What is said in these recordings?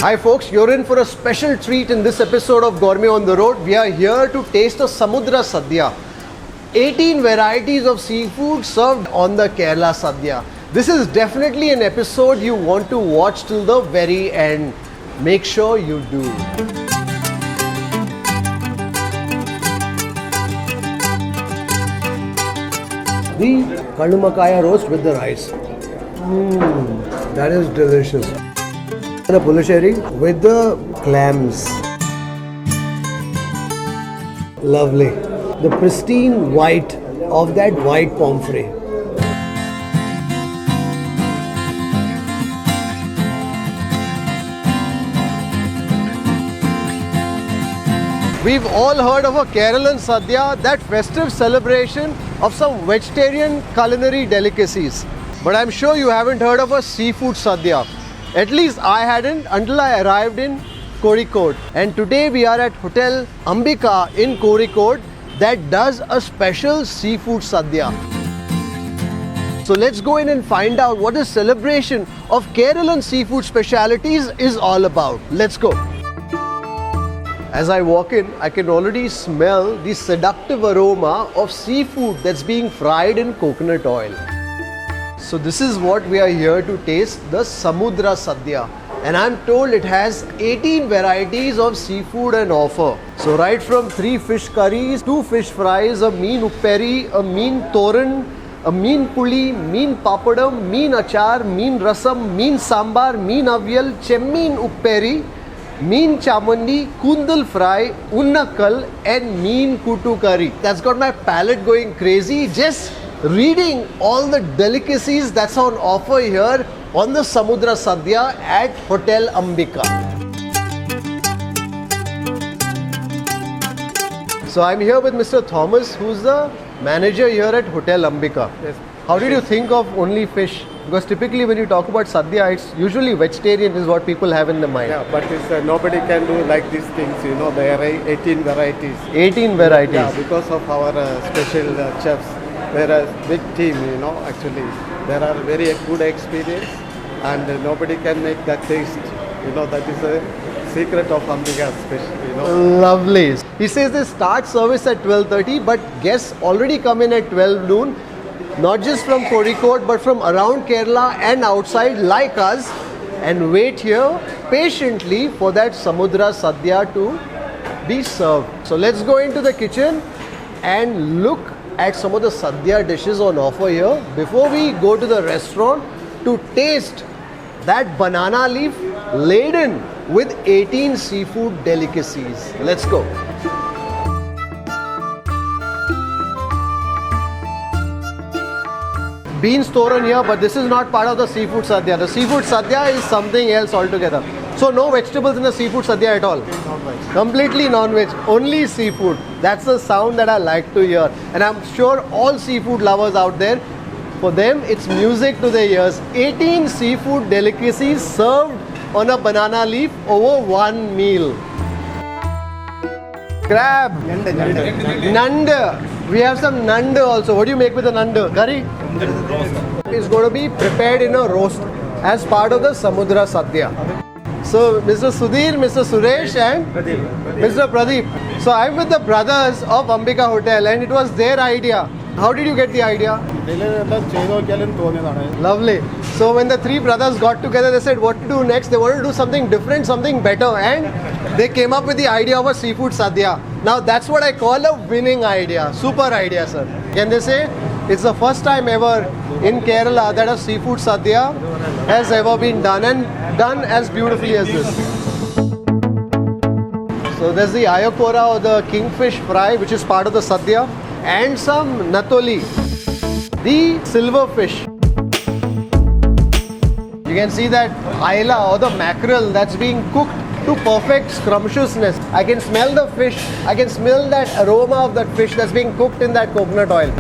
Hi folks, you're in for a special treat in this episode of Gourmet on the Road. We are here to taste a Samudra Sadhya. 18 varieties of seafood served on the Kerala Sadhya. This is definitely an episode you want to watch till the very end. Make sure you do. The Kandumakaya roast with the rice. That is delicious. The pulisherry with the clams. Lovely. The pristine white of that white pomfret. We've all heard of a Keralan Sadhya, that festive celebration of some vegetarian culinary delicacies. But I'm sure you haven't heard of a seafood Sadhya. At least I hadn't until I arrived in Kozhikode. And today we are at Hotel AMBIKA in Kozhikode that does a special seafood Sadhya. So let's go in and find out what this celebration of Keralan seafood specialities is all about. Let's go. As I walk in, I can already smell the seductive aroma of seafood that's being fried in coconut oil. So this is what we are here to taste, the Samudra Sadhya. And I'm told it has 18 varieties of seafood on offer. So right from 3 fish curries, 2 fish fries, a meen upperi, a meen toran, a meen puli, meen papadam, meen achar, meen rasam, meen sambar, meen aviyal, chemmeen upperi, meen chamandi, kundal fry, unnakal and meen kutu curry. That's got my palate going crazy just reading all the delicacies that's on offer here on the Samudra Sadhya at Hotel AMBIKA. So I'm here with Mr. Thomas, who's the manager here at Hotel AMBIKA. Yes. How did you think of only fish? Because typically when you talk about Sadhya, it's usually vegetarian is what people have in their mind. Yeah, but nobody can do like these things, there are 18 varieties. 18 varieties. Yeah, because of our special chefs. There are a big team, actually. There are very good experience and nobody can make that taste. That is a secret of Ambhika special, Lovely. He says they start service at 12:30, but guests already come in at 12 noon. Not just from Kozhikode, but from around Kerala and outside like us, and wait here patiently for that Samudra Sadhya to be served. So let's go into the kitchen and look at some of the Sadhya dishes on offer here before we go to the restaurant to taste that banana leaf laden with 18 seafood delicacies. Let's go. Beans toran here, but this is not part of the seafood Sadhya. The seafood Sadhya is something else altogether. So no vegetables in the seafood Sadhya at all? Non-veg. Completely non-veg, only seafood. That's the sound that I like to hear. And I'm sure all seafood lovers out there, for them it's music to their ears. 18 seafood delicacies served on a banana leaf over one meal. Crab. Nanda. We have some nanda also. What do you make with the nanda? Curry? It's going to be prepared in a roast as part of the Samudra Sadhya. So Mr. Sudhir, Mr. Suresh and Mr. Pradeep. So I'm with the brothers of Ambhika Hotel and it was their idea. How did you get the idea? Lovely. So when the 3 brothers got together, they said what to do next. They wanted to do something different, something better, and they came up with the idea of a seafood Sadhya. Now that's what I call a winning idea. Super idea, sir. Can they say it's the first time ever in Kerala that a seafood Sadhya has ever been done, and done as beautifully as this. So there's the ayakora or the kingfish fry, which is part of the Sadhya, and some natoli, the silverfish. You can see that aila or the mackerel that's being cooked to perfect scrumptiousness. I can smell the fish, I can smell that aroma of that fish that's being cooked in that coconut oil.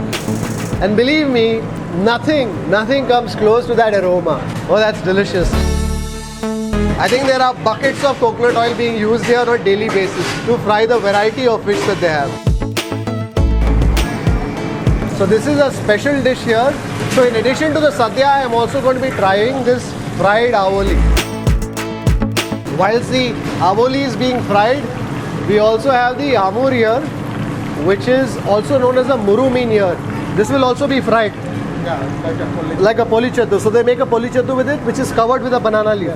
And believe me, nothing comes close to that aroma. Oh, that's delicious. I think there are buckets of coconut oil being used here on a daily basis to fry the variety of fish that they have. So this is a special dish here. So in addition to the sadhya, I am also going to be trying this fried avoli. Whilst the avoli is being fried, we also have the amur here, which is also known as a murumin here. This will also be fried. Yeah, Like a porichatu. So they make a porichatu with it, which is covered with a banana leaf.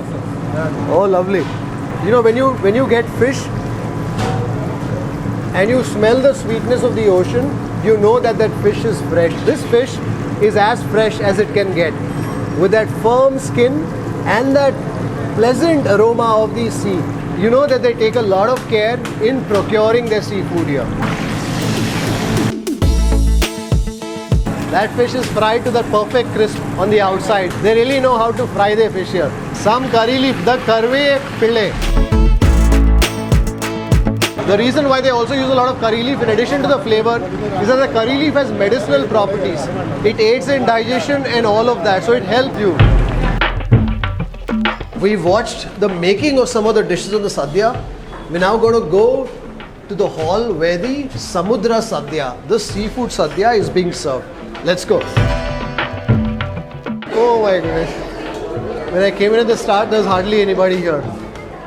Oh, lovely. You know, when you get fish and you smell the sweetness of the ocean, you know that fish is fresh. This fish is as fresh as it can get, with that firm skin and that pleasant aroma of the sea. You know that they take a lot of care in procuring their seafood here. That fish is fried to that perfect crisp on the outside. They really know how to fry their fish here. Some curry leaf, the karve pille. The reason why they also use a lot of curry leaf in addition to the flavor is that the curry leaf has medicinal properties. It aids in digestion and all of that, so it helps you. We've watched the making of some of the dishes on the Sadhya. We're now going to go to the hall where the Samudra Sadhya, the seafood Sadhya, is being served. Let's go. Oh my goodness. When I came in at the start, there was hardly anybody here.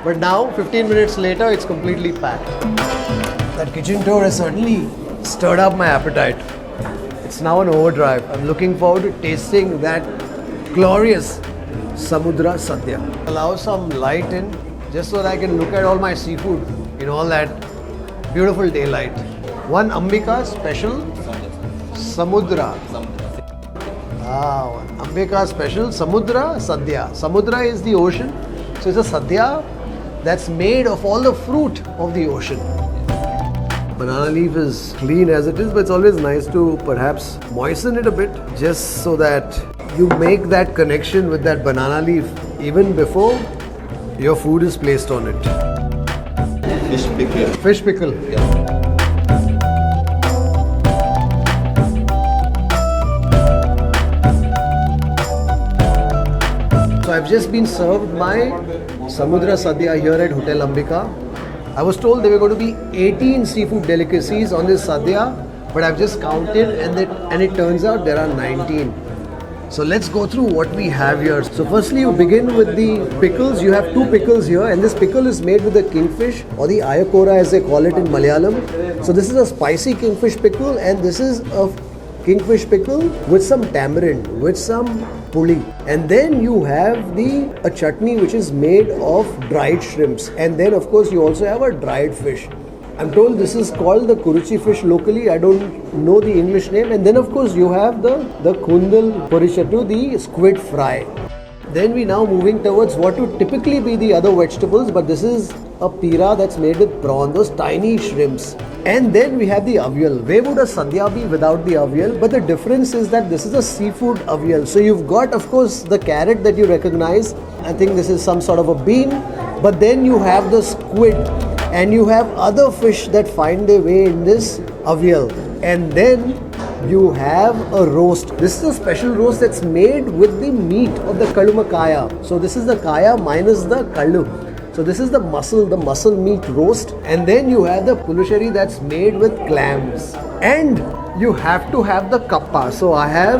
But now, 15 minutes later, it's completely packed. That kitchen tour has certainly stirred up my appetite. It's now an overdrive. I'm looking forward to tasting that glorious Samudra Sadhya. Allow some light in just so that I can look at all my seafood in all that beautiful daylight. One Ambika special Samudra. Ambika special Samudra Sadhya. Samudra is the ocean, so it's a Sadhya that's made of all the fruit of the ocean. Banana leaf is clean as it is, but it's always nice to perhaps moisten it a bit just so that you make that connection with that banana leaf even before your food is placed on it. Fish pickle. Fish pickle. Yeah. So I've just been served my Samudra Sadhya here at Hotel Ambika. I was told there were going to be 18 seafood delicacies on this Sadhya, but I've just counted and it turns out there are 19. So let's go through what we have here. So firstly you begin with the pickles. You have two pickles here, and this pickle is made with the kingfish or the ayakora as they call it in Malayalam. So this is a spicy kingfish pickle, and this is a kingfish pickle with some tamarind, with some puli. And then you have a chutney which is made of dried shrimps. And then of course you also have a dried fish. I'm told this is called the kuruchi fish locally. I don't know the English name. And then of course you have the kundal porichatu, the squid fry. Then we now moving towards what would typically be the other vegetables, but this is a peera that's made with prawn, those tiny shrimps. And then we have the avial. Where would a sadhya be without the avial? But the difference is that this is a seafood avial. So you've got, of course, the carrot that you recognize. I think this is some sort of a bean. But then you have the squid, and you have other fish that find their way in this avial. And then you have a roast. This is a special roast that's made with the meat of the kalumakaya. So this is the kaya minus the kalu. So this is the muscle meat roast. And then you have the pulisherry that's made with clams. And you have to have the kappa. So I have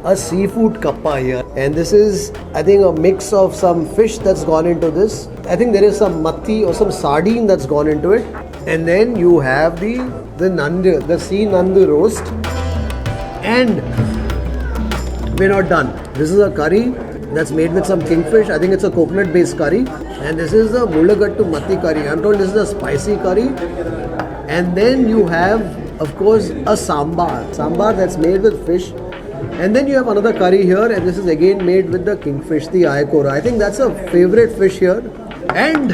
a seafood kappa here. And this is, I think, a mix of some fish that's gone into this. I think there is some matti or some sardine that's gone into it. And then you have the nandu, the sea nandu roast. And we're not done. This is a curry that's made with some kingfish. I think it's a coconut based curry. And this is the mulagattu matti curry. I'm told this is a spicy curry. And then you have, of course, a sambar. Sambar that's made with fish. And then you have another curry here, and this is again made with the kingfish, the ayakora. I think that's a favorite fish here. And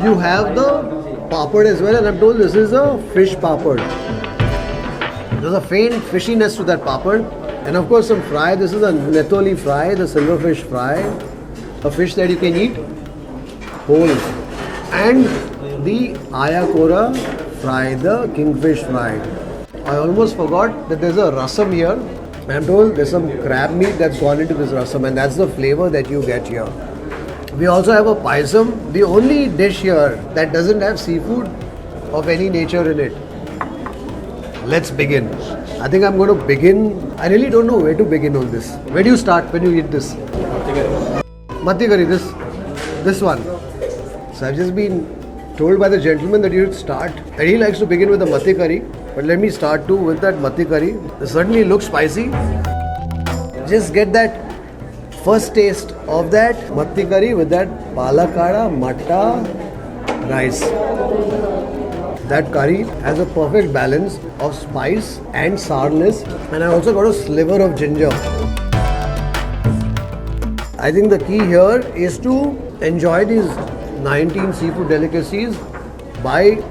you have the papad as well, and I'm told this is a fish papad. There's a faint fishiness to that papad. And of course some fry. This is a netoli fry, the silverfish fry. A fish that you can eat whole. And the ayakora fry, the kingfish fry. I almost forgot that there's a rasam here. I'm told there's some crab meat that's gone into this rasam, and that's the flavor that you get here. We also have a paisam, the only dish here that doesn't have seafood of any nature in it. Let's begin. I think I'm going to begin. I really don't know where to begin on this. Where do you start when you eat this? Matti curry, this one. So I've just been told by the gentleman that you should start, and he likes to begin with the matti curry. But let me start too with that matti curry. It certainly looks spicy. Just get that first taste of that matti curry with that palakada matta rice. That curry has a perfect balance of spice and sourness, and I also got a sliver of ginger. I think the key here is to enjoy these 19 seafood delicacies by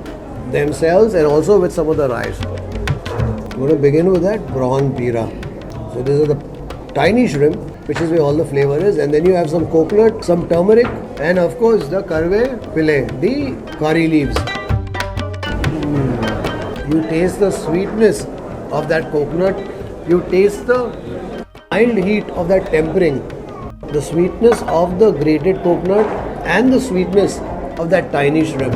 themselves and also with some of the rice. I'm going to begin with that prawn peera. So these are the tiny shrimp, which is where all the flavor is, and then you have some coconut, some turmeric, and of course the karve pile, the curry leaves. You taste the sweetness of that coconut, you taste the mild heat of that tempering, the sweetness of the grated coconut and the sweetness of that tiny shrimp.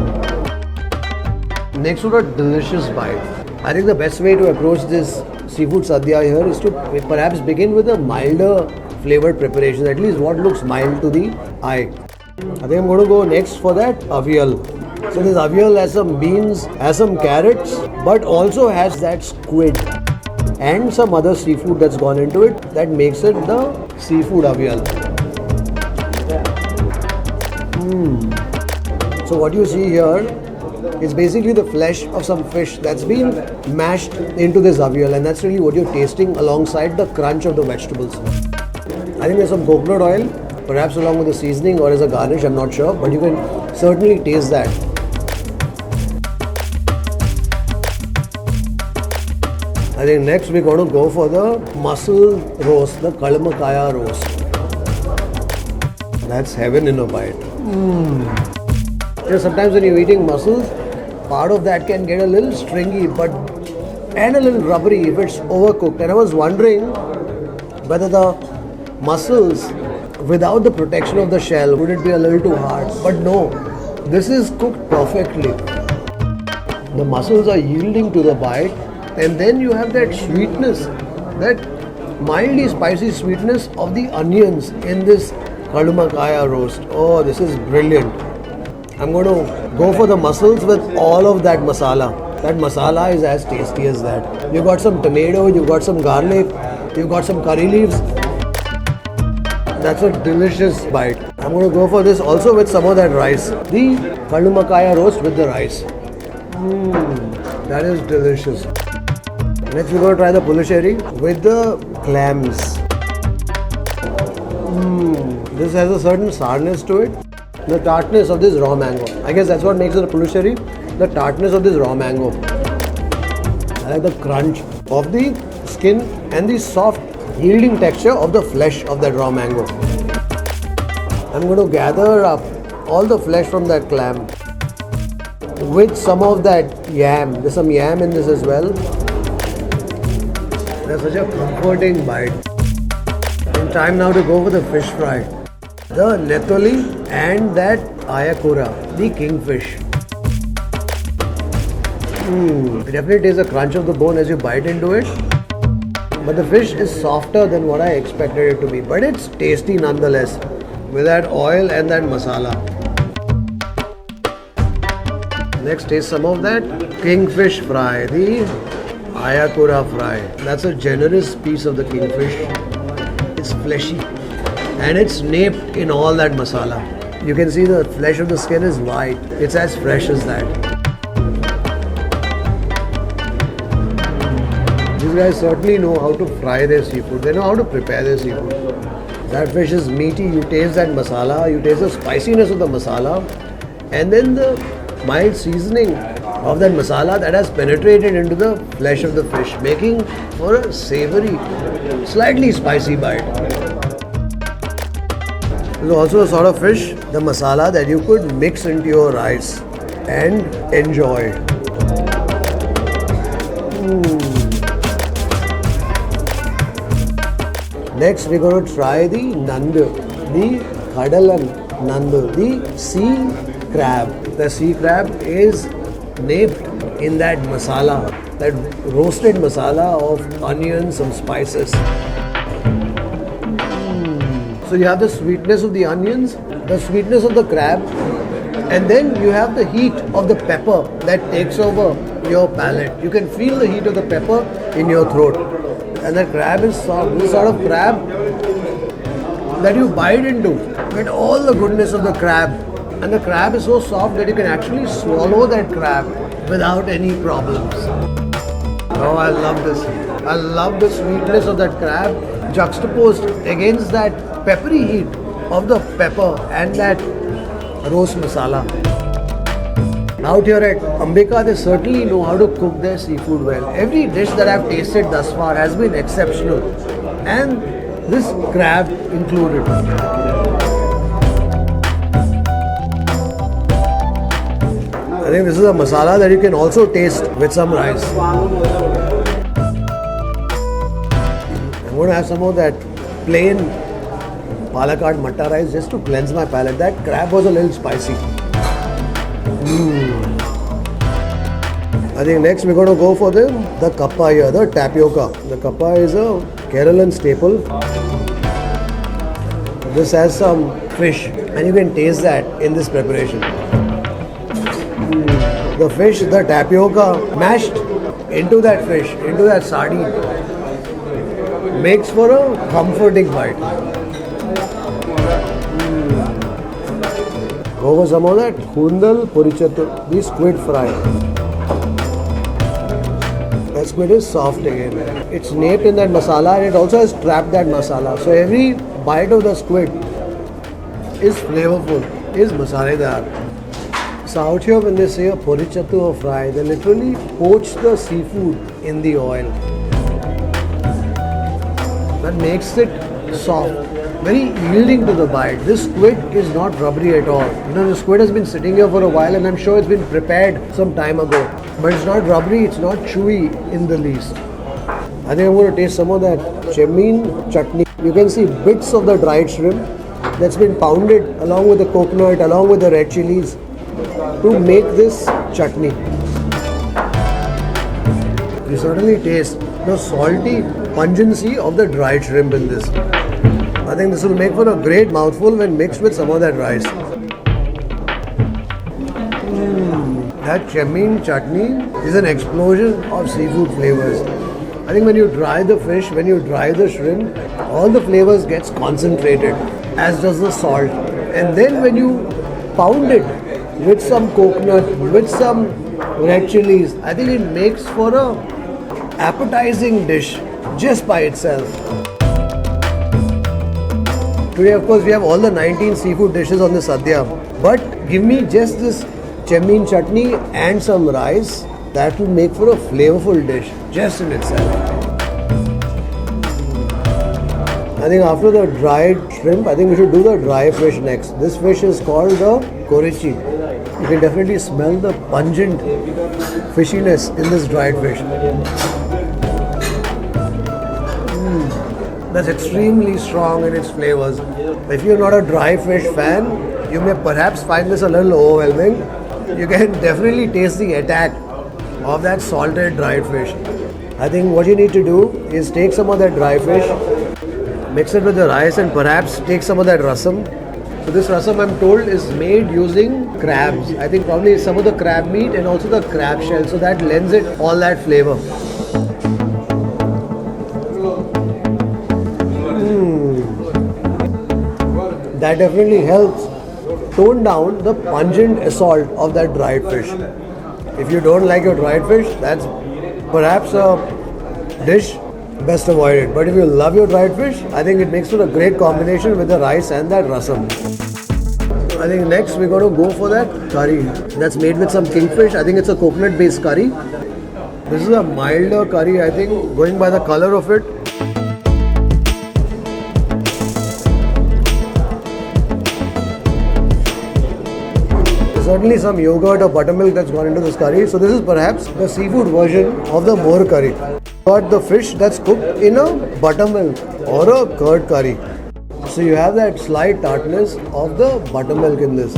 Next to a delicious bite. I think the best way to approach this seafood sadhya here is to perhaps begin with a milder flavored preparation, at least what looks mild to the eye. I think I'm going to go next for that avial. So this avial has some beans, has some carrots, but also has that squid and some other seafood that's gone into it that makes it the seafood avial. So what you see here is basically the flesh of some fish that's been mashed into this avial, and that's really what you're tasting alongside the crunch of the vegetables. I think there's some coconut oil, perhaps along with the seasoning or as a garnish, I'm not sure, but you can certainly taste that. I think next we're going to go for the mussel roast, the kalmakaya roast. That's heaven in a bite. You know, sometimes when you're eating mussels, part of that can get a little stringy and a little rubbery if it's overcooked. And I was wondering whether the mussels, without the protection of the shell, would it be a little too hard? But no, this is cooked perfectly. The mussels are yielding to the bite, and then you have that sweetness, that mildly spicy sweetness of the onions in this kalmakaya roast. Oh, this is brilliant. I'm going to go for the mussels with all of that masala. That masala is as tasty as that. You've got some tomato, you've got some garlic, you've got some curry leaves. That's a delicious bite. I'm going to go for this also with some of that rice. The kalmakaya roast with the rice. That is delicious. Next we're going to try the pulisherry with the clams. This has a certain sourness to it. The tartness of this raw mango. I guess that's what makes it a pulisherry. The tartness of this raw mango. I like the crunch of the skin and the soft yielding texture of the flesh of that raw mango. I'm going to gather up all the flesh from that clam with some of that yam. There's some yam in this as well. That's such a comforting bite. And time now to go for the fish fry. The netoli and that ayakura, the kingfish. It definitely tastes the crunch of the bone as you bite into it. But the fish is softer than what I expected it to be. But it's tasty nonetheless with that oil and that masala. Next, taste some of that kingfish fry, the ayakura fry. That's a generous piece of the kingfish. It's fleshy and it's napped in all that masala. You can see the flesh of the skin is white. It's as fresh as that. These guys certainly know how to fry their seafood. They know how to prepare their seafood. That fish is meaty. You taste that masala. You taste the spiciness of the masala. And then the mild seasoning of that masala that has penetrated into the flesh of the fish, making for a savory, slightly spicy bite. There's also a sort of fish, the masala, that you could mix into your rice and enjoy. Next, we're going to try the nandu, the kadalan nandu, the sea crab. The sea crab is napped in that masala, that roasted masala of onions, some spices. So you have the sweetness of the onions, the sweetness of the crab, And then you have the heat of the pepper that takes over your palate. You can feel the heat of the pepper in your throat. And the crab is soft. This sort of crab that you bite into, get all the goodness of the crab. And the crab is so soft that you can actually swallow that crab without any problems. Oh, I love this. I love the sweetness of that crab juxtaposed against that peppery heat of the pepper and that roast masala. Out here at Ambika, they certainly know how to cook their seafood well. Every dish that I've tasted thus far has been exceptional, and this crab included. I think this is a masala that you can also taste with some rice. I'm going to have some of that plain Calicut matta rice just to cleanse my palate. That crab was a little spicy. I think next we're going to go for the kappa here, the tapioca. The kappa is a Kerala staple. This has some fish and you can taste that in this preparation. The fish, the tapioca mashed into that fish, into that sardine, makes for a comforting bite. Go for some of that hundal porichatu, the squid fry. That squid is soft again. It's napped in that masala and it also has trapped that masala. So every bite of the squid is flavorful, is masaledar. So out here when they say a porichatu or fry, they literally poach the seafood in the oil. That makes it soft, very yielding to the bite. This squid is not rubbery at all. You know, the squid has been sitting here for a while and I'm sure it's been prepared some time ago. But it's not rubbery, it's not chewy in the least. I think I'm going to taste some of that chemin chutney. You can see bits of the dried shrimp that's been pounded along with the coconut, along with the red chilies to make this chutney. You certainly taste the salty pungency of the dried shrimp in this. I think this will make for a great mouthful when mixed with some of that rice. That chemin chutney is an explosion of seafood flavors. I think when you dry the fish, when you dry the shrimp, all the flavors gets concentrated, as does the salt. And then when you pound it with some coconut, with some red chilies, I think it makes for a appetizing dish just by itself. Today, of course, we have all the 19 seafood dishes on the Sadhya. But give me just this chemin chutney and some rice. That will make for a flavorful dish just in itself. I think after the dried shrimp, I think we should do the dry fish next. This fish is called the korichi. You can definitely smell the pungent fishiness in this dried fish. That's extremely strong in its flavors. If you're not a dry fish fan, you may perhaps find this a little overwhelming. You can definitely taste the attack of that salted dried fish. I think what you need to do is take some of that dry fish, mix it with the rice and perhaps take some of that rasam. So this rasam, I'm told, is made using crabs. I think probably some of the crab meat and also the crab shell. So that lends it all that flavor. That definitely helps tone down the pungent assault of that dried fish. If you don't like your dried fish, that's perhaps a dish best avoided. But if you love your dried fish, I think it makes for a great combination with the rice and that rasam. I think next we're going to go for that curry that's made with some kingfish. I think it's a coconut based curry. This is a milder curry, I think, going by the color of it. Certainly some yogurt or buttermilk that's gone into this curry. So this is perhaps the seafood version of the more curry. Got the fish that's cooked in a buttermilk or a curd curry. So you have that slight tartness of the buttermilk in this.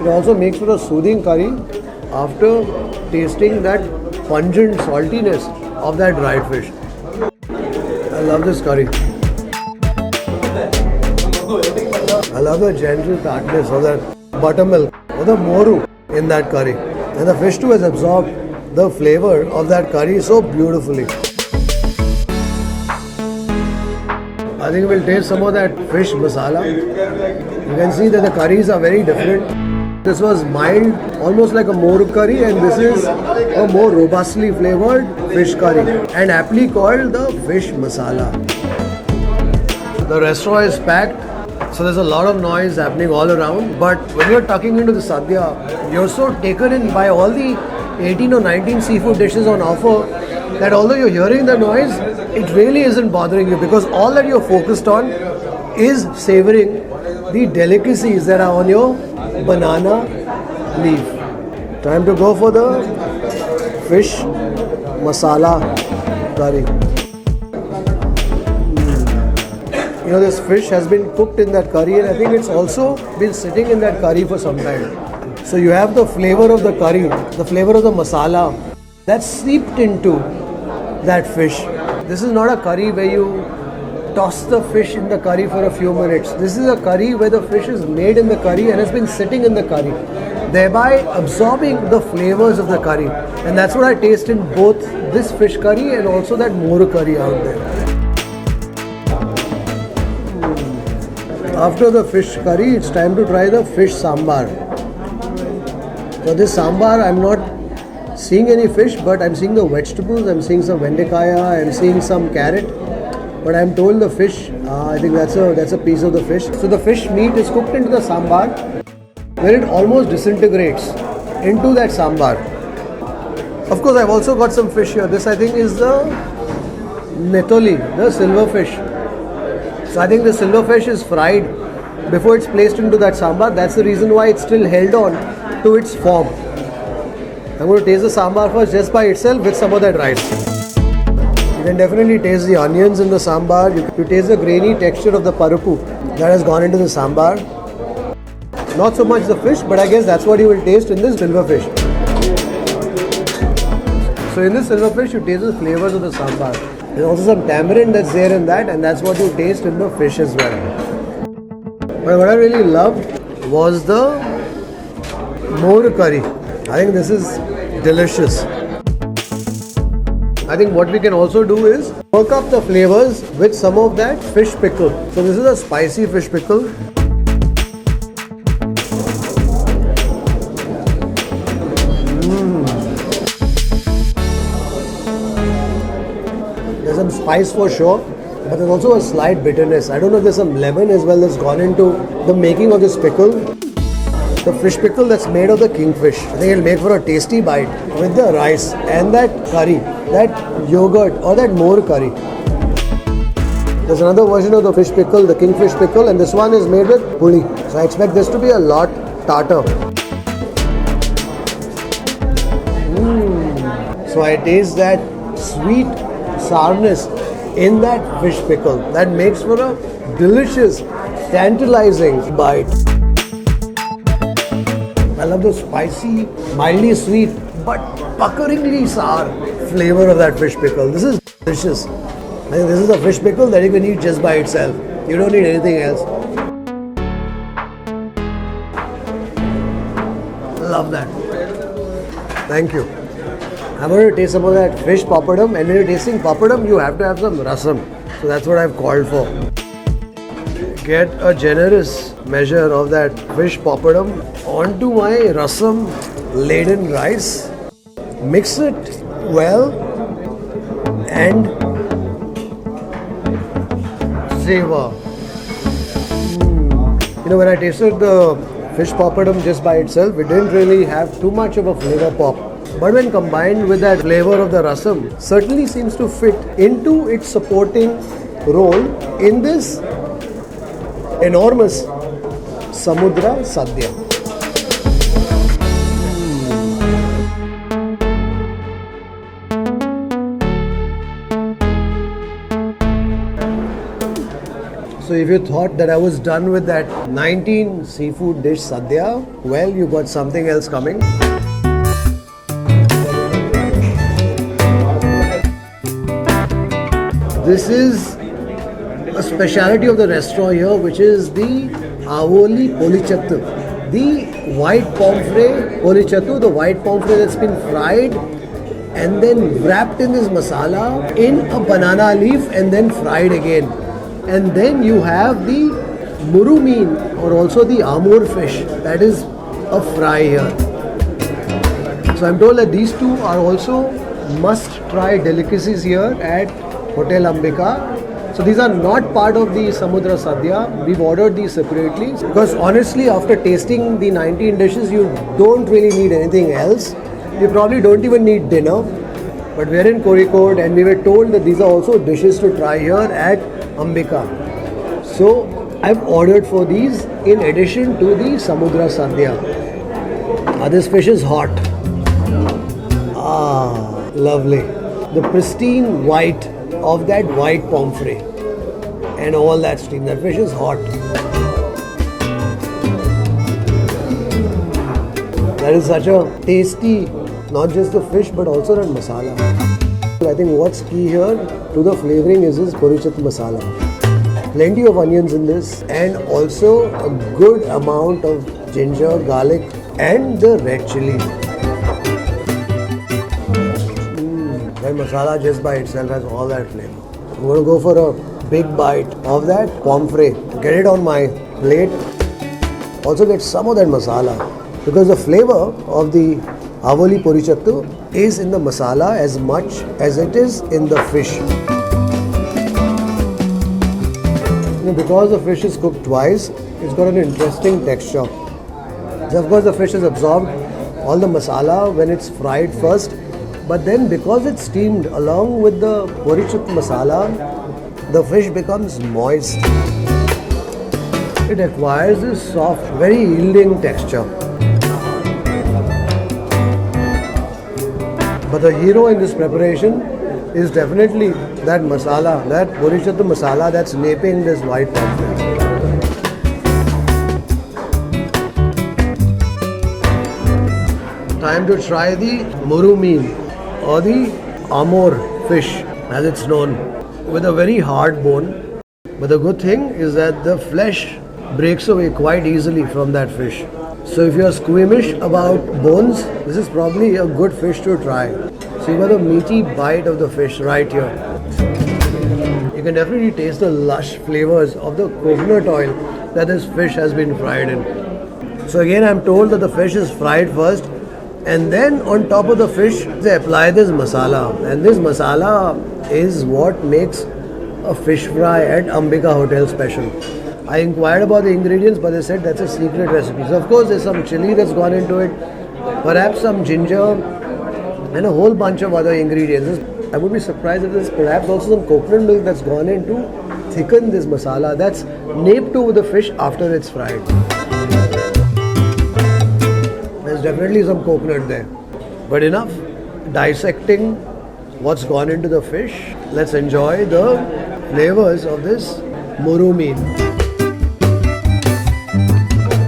It also makes for a soothing curry after tasting that pungent saltiness of that dried fish. I love this curry. I love the gentle tartness of that buttermilk or the moru in that curry. And the fish too has absorbed the flavor of that curry so beautifully. I think we'll taste some of that fish masala. You can see that the curries are very different. This was mild, almost like a moru curry, and this is a more robustly flavored fish curry and aptly called the fish masala. The restaurant is packed, so there's a lot of noise happening all around. But when you're tucking into the sadhya, you're so taken in by all the 18 or 19 seafood dishes on offer that although you're hearing the noise, it really isn't bothering you because all that you're focused on is savoring the delicacies that are on your banana leaf. Time to go for the fish masala curry. You know, this fish has been cooked in that curry and I think it's also been sitting in that curry for some time. So you have the flavor of the curry, the flavor of the masala that's seeped into that fish. This is not a curry where you toss the fish in the curry for a few minutes. This is a curry where the fish is made in the curry and has been sitting in the curry, thereby absorbing the flavors of the curry. And that's what I taste in both this fish curry and also that moru curry out there. After the fish curry, it's time to try the fish sambar. For this sambar, I'm not seeing any fish, but I'm seeing the vegetables. I'm seeing some vendekaya, I'm seeing some carrot. But I'm told the fish, I think that's a piece of the fish. So the fish meat is cooked into the sambar, where it almost disintegrates into that sambar. Of course, I've also got some fish here. This I think is the netoli, the silverfish. So I think the silverfish is fried before it's placed into that sambar. That's the reason why it's still held on to its form. I'm going to taste the sambar first just by itself with some of that rice. You can definitely taste the onions in the sambar. You taste the grainy texture of the parupu that has gone into the sambar. Not so much the fish, but I guess that's what you will taste in this silverfish. So in this silverfish, you taste the flavors of the sambar. There's also some tamarind that's there in that, and that's what you taste in the fish as well. But what I really loved was the moru curry. I think this is delicious. I think what we can also do is work up the flavors with some of that fish pickle. So this is a spicy fish pickle. There's some spice for sure, but there's also a slight bitterness. I don't know if there's some lemon as well that's gone into the making of this pickle. The fish pickle that's made of the kingfish. I think it'll make for a tasty bite with the rice and that curry, that yogurt or that more curry. There's another version of the fish pickle, the kingfish pickle, and this one is made with puli. So I expect this to be a lot tartar. So I taste that sweet sourness in that fish pickle. That makes for a delicious, tantalizing bite. I love the spicy, mildly sweet, but puckeringly sour flavor of that fish pickle. This is delicious. I think this is a fish pickle that you can eat just by itself. You don't need anything else. Love that. Thank you. I'm going to taste some of that fish papadum, and when you're tasting papadum, you have to have some rasam. So that's what I've called for. Get a generous measure of that fish papadum onto my rasam laden rice. Mix it well and savor. You know, when I tasted the fish papadum just by itself, it didn't really have too much of a flavor pop. But when combined with that flavor of the rasam, certainly seems to fit into its supporting role in this enormous Samudra Sadhya. So if you thought that I was done with that 19 seafood dish Sadhya, well, you got something else coming. This is a speciality of the restaurant here, which is the avoli porichatu. The white pomfret porichatu, the white pomfret that's been fried and then wrapped in this masala in a banana leaf and then fried again. And then you have the murumeen or also the amur fish, that is a fry here. So I'm told that these two are also must try delicacies here at Hotel Ambika. So these are not part of the Samudra Sadhya. We've ordered these separately because honestly after tasting the 19 dishes you don't really need anything else. You probably don't even need dinner. But we're in Kozhikode and we were told that these are also dishes to try here at Ambika. So I've ordered for these in addition to the Samudra Sadhya. This fish is hot. Ah, lovely. The pristine white of that white pomfret and all that steam. That fish is hot. That is such a tasty, not just the fish but also that masala. I think what's key here to the flavoring is this porichatu masala. Plenty of onions in this and also a good amount of ginger, garlic and the red chili. That masala just by itself has all that flavor. I'm going to go for a big bite of that pomfret. Get it on my plate. Also get some of that masala because the flavor of the avoli porichatu is in the masala as much as it is in the fish. Because the fish is cooked twice, it's got an interesting texture. So of course the fish is absorbed all the masala when it's fried first. But then because it's steamed along with the porichatu masala, the fish becomes moist. It acquires this soft, very yielding texture. But the hero in this preparation is definitely that masala, that porichatu masala that's naping this white pomfret. Time to try the murumeen or the amur fish as it's known, with a very hard bone. But the good thing is that the flesh breaks away quite easily from that fish. So if you're squeamish about bones, this is probably a good fish to try. So you got a meaty bite of the fish right here. You can definitely taste the lush flavors of the coconut oil that this fish has been fried in. So again I'm told that the fish is fried first and then on top of the fish they apply this masala, and this masala is what makes a fish fry at Ambhika Hotel special. I inquired about the ingredients but they said that's a secret recipe. So of course there's some chili that's gone into it, perhaps some ginger and a whole bunch of other ingredients. I would be surprised if there's perhaps also some coconut milk that's gone in to thicken this masala that's naped over the fish after it's fried. There's definitely some coconut there. But enough dissecting what's gone into the fish. Let's enjoy the flavors of this murumeen.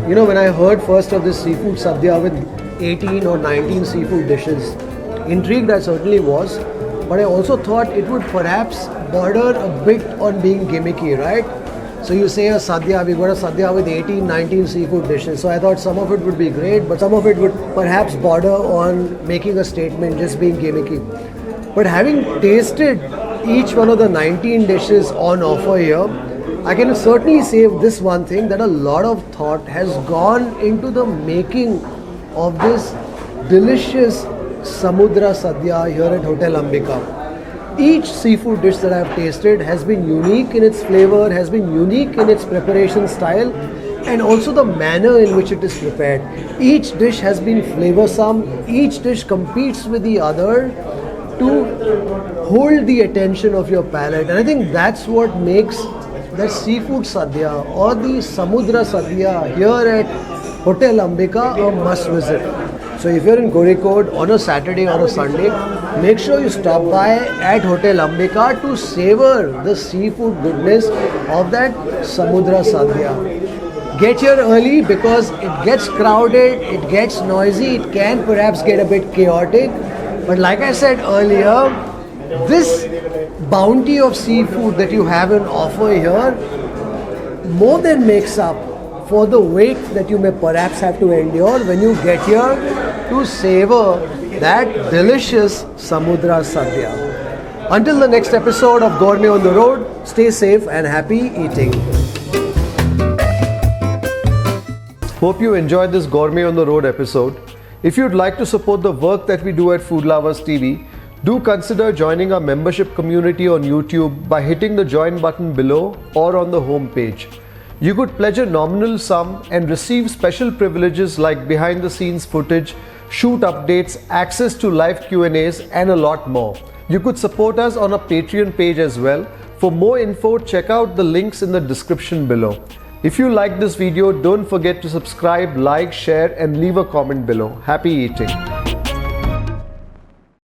You know, when I heard first of this seafood sadhya with 18 or 19 seafood dishes, intrigued I certainly was, but I also thought it would perhaps border a bit on being gimmicky, right? So you say a sadhya, we got a sadhya with 18, 19 seafood dishes. So I thought some of it would be great, but some of it would perhaps border on making a statement, just being gimmicky. But having tasted each one of the 19 dishes on offer here, I can certainly say this one thing, that a lot of thought has gone into the making of this delicious Samudra Sadhya here at Hotel Ambika. Each seafood dish that I have tasted has been unique in its flavor, has been unique in its preparation style, and also the manner in which it is prepared. Each dish has been flavoursome, each dish competes with the other to hold the attention of your palate. And I think that's what makes that seafood sadhya or the Samudra Sadhya here at Hotel Ambika a must visit. So if you're in Kozhikode on a Saturday or a Sunday, make sure you stop by at Hotel Ambika to savor the seafood goodness of that Samudra Sadhya. Get here early because it gets crowded, it gets noisy, it can perhaps get a bit chaotic. But like I said earlier, this bounty of seafood that you have on offer here more than makes up for the wait that you may perhaps have to endure when you get here to savor that delicious Samudra Sadhya. Until the next episode of Gourmet on the Road, stay safe and happy eating. Hope you enjoyed this Gourmet on the Road episode. If you'd like to support the work that we do at Food Lovers TV, do consider joining our membership community on YouTube by hitting the join button below or on the home page. You could pledge a nominal sum and receive special privileges like behind the scenes footage, shoot updates, access to live Q&As and a lot more. You could support us on our Patreon page as well. For more info, check out the links in the description below. If you like this video, don't forget to subscribe, like, share and leave a comment below. Happy eating!